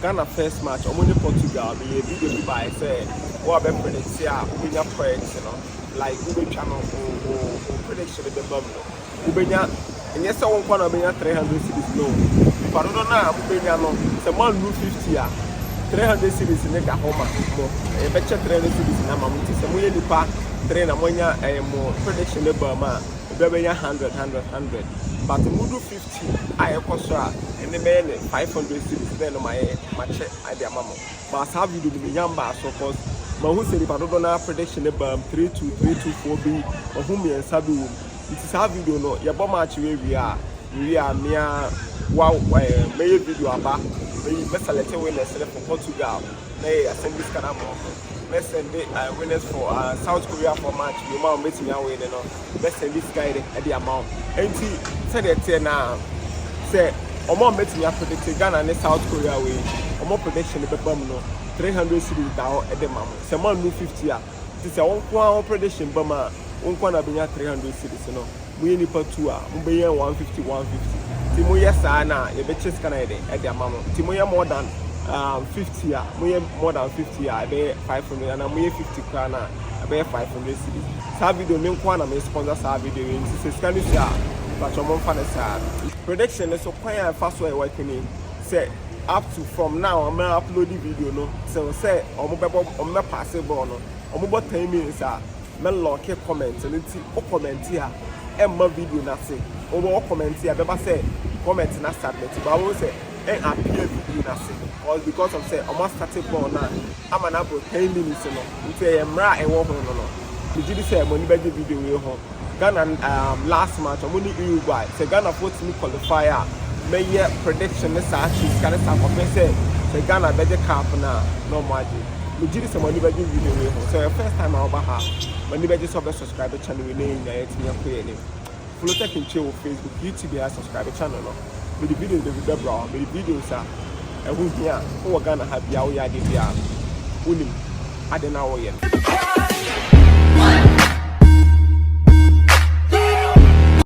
Ghana first match only Portugal be a video by say what be predict here Ubenya points like Ube channel or prediction the bubble Ubenya and yes I won't want to be 300 cities no but I don't know Ubenya no it's a man lose 50 300 cities in the home a better 300 cities in Amamuti some way the park train ammonia a more prediction the Burma Ubenya 100 but the Mudu 50 I acquire and the man 500 cities then on my check idea mama but have you do the yamba so cause my who said if I don't know prediction the 32324B or whom me and Sabu it is how video no your bomb match we are near wow may video about the best selected winners for Portugal may send this kind of let's send the winners for South Korea for match you might meeting away you know let's send this guy at the amount and see said that now say Omo meeting ya predict Ghana and South Korea way Omo prediction the bomb no 300 cities down at the moment say man no 50 ah this is one prediction bomb one na benya 300 cities no we ni pa 2 ah we benya 150 timo yes na ye be chase kana at the amount timo ya more than 50 ah we more than 50 ah be 500 and we 50 kana be 500 cities sa video me nko na me sponsor sa video we say scan this ah but some fan is prediction is so quite fast way working say up to from now I'm gonna upload the video no so say I'm pass it no I'm about 10 minutes me lock comment and it's comment here and my video na say or comment here be say comment na submit but I will say and appear video na say or because of say I'm starting ball now I'm an about 10 minutes no it's a mra e wo ho no me did say money be video we ho Ghana last match I'm only Uruguay say Ghana for me qualifier may year prediction is actually can say Ghana better cap na no margin we did some money by video we ho so first time I over her money by just subscribe channel we name na yet me play name follow techintwi on Facebook YouTube and subscribe channel no with the video the video bro with the videos e hu hia o Ghana ha bia o ya de bia unim ade na wo ye